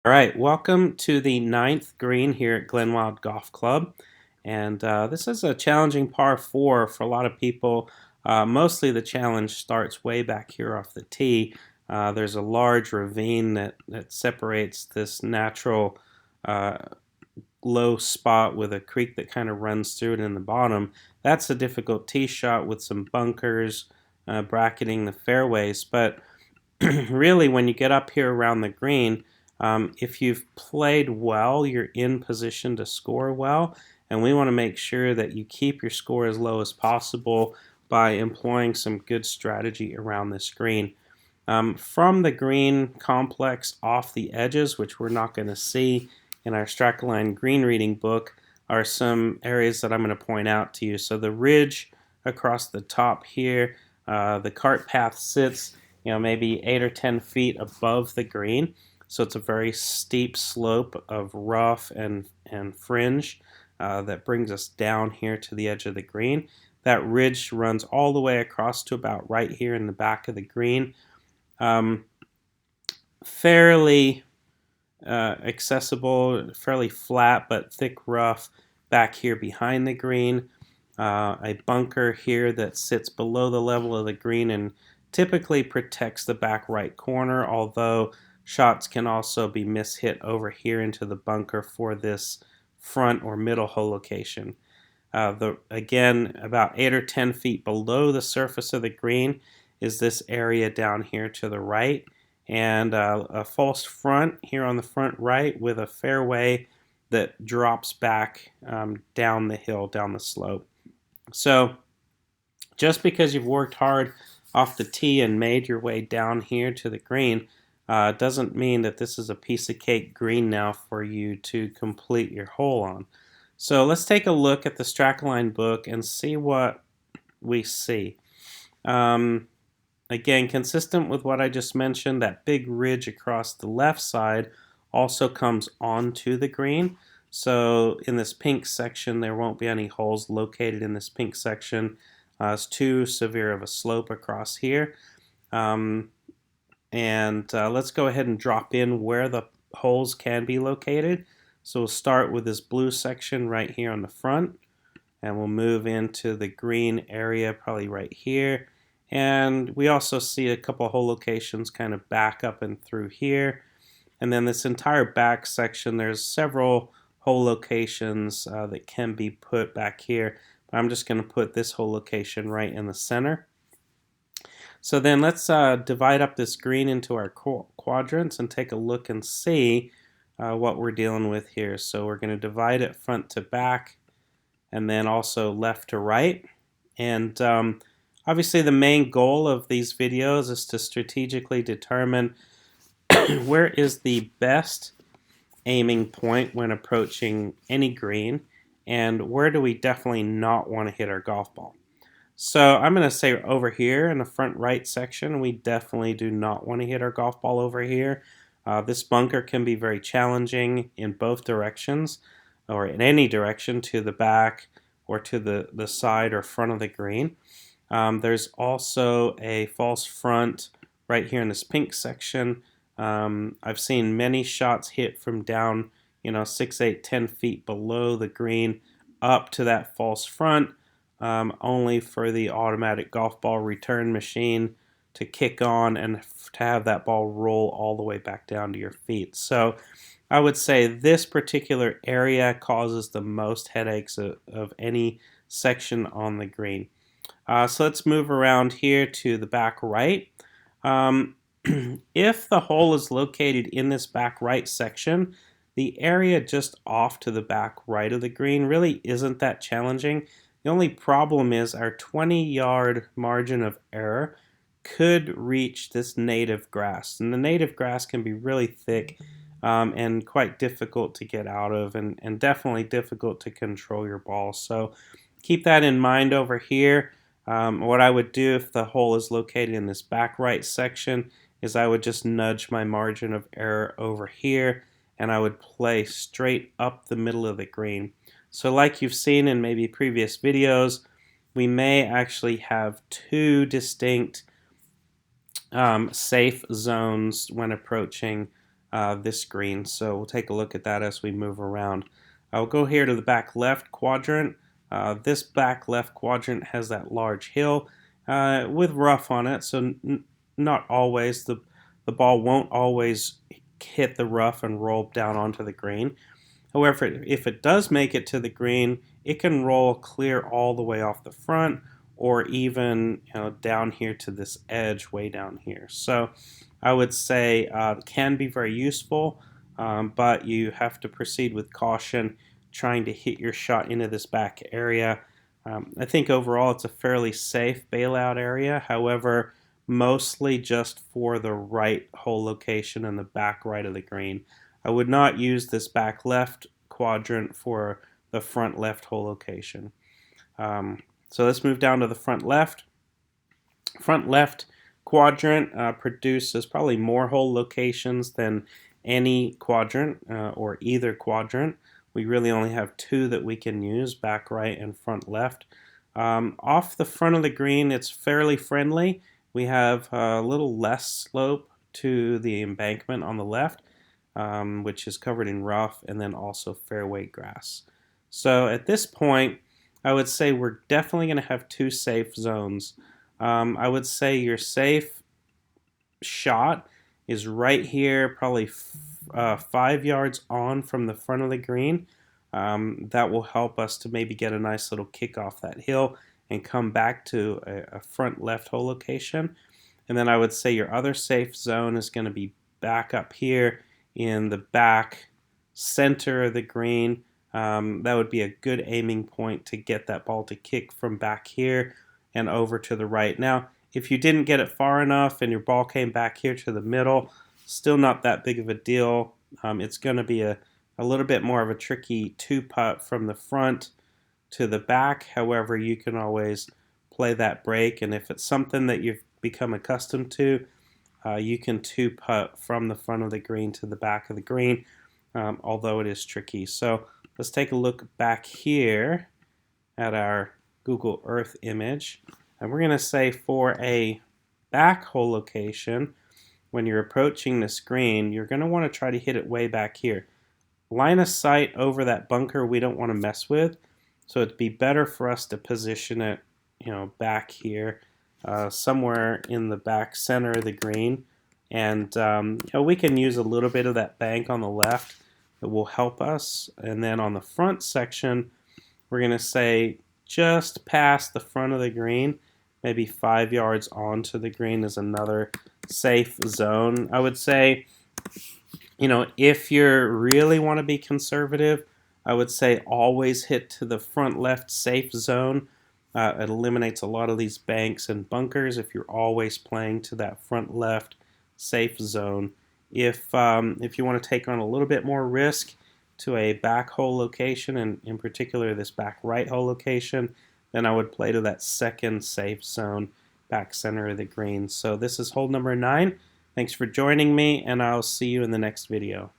All right, welcome to the ninth green here at Glenwild Golf Club. And this is a challenging par 4 for a lot of people. Mostly the challenge starts way back here off the tee. There's a large ravine that separates this natural uh, low spot with a creek that kind of runs through it in the bottom. That's a difficult tee shot with some bunkers bracketing the fairways. But really, when you get up here around the green, if you've played well, you're in position to score well, and we want to make sure that you keep your score as low as possible by employing some good strategy around this green. From the green complex off the edges, which we're not going to see in our Strakaline green reading book, are some areas that I'm going to point out to you. So the ridge across the top here, the cart path sits maybe 8 or 10 feet above the green. So it's a very steep slope of rough and fringe that brings us down here to the edge of the green. That ridge runs all the way across to about right here in the back of the green. Fairly accessible, fairly flat but thick rough back here behind the green. A bunker here that sits below the level of the green and typically protects the back right corner, although shots can also be mishit over here into the bunker for this front or middle hole location. Again, about 8 or 10 feet below the surface of the green is this area down here to the right, and a false front here on the front right with a fairway that drops back down the hill, down the slope. So just because you've worked hard off the tee and made your way down here to the green doesn't mean that this is a piece of cake green now for you to complete your hole on. So let's take a look at the Strakaline book and see what we see. Again, consistent with what I just mentioned, that big ridge across the left side also comes onto the green. So in this pink section, there won't be any holes located in this pink section. It's too severe of a slope across here. Let's go ahead and drop in where the holes can be located. So we'll start with this blue section right here on the front, and we'll move into the green area probably right here. And we also see a couple hole locations kind of back up and through here. And then this entire back section, there's several hole locations that can be put back here. But I'm just going to put this hole location right in the center. So then let's divide up this green into our quadrants and take a look and see what we're dealing with here. So we're going to divide it front to back and then also left to right. And obviously the main goal of these videos is to strategically determine where is the best aiming point when approaching any green, and where do we definitely not want to hit our golf ball. So I'm going to say over here in the front right section, we definitely do not want to hit our golf ball over here. This bunker can be very challenging in both directions, or in any direction, to the back or to the side or front of the green. There's also a false front right here in this pink section. I've seen many shots hit from down 6, 8, 10 feet below the green up to that false front, only for the automatic golf ball return machine to kick on and to have that ball roll all the way back down to your feet. So I would say this particular area causes the most headaches of any section on the green. So let's move around here to the back right. If the hole is located in this back right section, the area just off to the back right of the green really isn't that challenging. The only problem is our 20-yard margin of error could reach this native grass. And the native grass can be really thick and quite difficult to get out of, and definitely difficult to control your ball. So keep that in mind over here. What I would do if the hole is located in this back right section is I would just nudge my margin of error over here, and I would play straight up the middle of the green. So like you've seen in maybe previous videos, we may actually have two distinct safe zones when approaching this green. So we'll take a look at that as we move around. I'll go here to the back left quadrant. This back left quadrant has that large hill with rough on it, so not always. The ball won't always hit the rough and roll down onto the green. However, if it does make it to the green, it can roll clear all the way off the front, or even down here to this edge way down here. So I would say it can be very useful, but you have to proceed with caution trying to hit your shot into this back area. I think overall it's a fairly safe bailout area. However, mostly just for the right hole location and the back right of the green. I would not use this back left quadrant for the front left hole location. So let's move down to the front left. Front left quadrant produces probably more hole locations than any quadrant or either quadrant. We really only have two that we can use, back right and front left. Off the front of the green, it's fairly friendly. We have a little less slope to the embankment on the left, which is covered in rough, and then also fairway grass. So at this point, I would say we're definitely going to have two safe zones. I would say your safe shot is right here, probably 5 yards on from the front of the green. That will help us to maybe get a nice little kick off that hill and come back to a front left hole location. And then I would say your other safe zone is going to be back up here in the back center of the green. That would be a good aiming point to get that ball to kick from back here and over to the right. Now, if you didn't get it far enough and your ball came back here to the middle, still not that big of a deal. It's going to be a little bit more of a tricky two-putt from the front to the back. However, you can always play that break, and if it's something that you've become accustomed to, you can two-putt from the front of the green to the back of the green, although it is tricky. So let's take a look back here at our Google Earth image, and we're going to say for a back hole location, when you're approaching this green, you're going to want to try to hit it way back here. Line of sight over that bunker we don't want to mess with, so it'd be better for us to position it back here, somewhere in the back center of the green. And we can use a little bit of that bank on the left that will help us. And then on the front section, we're going to say just past the front of the green, maybe 5 yards onto the green is another safe zone. I would say, if you really want to be conservative, I would say always hit to the front left safe zone. It eliminates a lot of these banks and bunkers if you're always playing to that front left safe zone. If you want to take on a little bit more risk to a back hole location, and in particular this back right hole location, then I would play to that second safe zone, back center of the green. So this is hole number 9. Thanks for joining me, and I'll see you in the next video.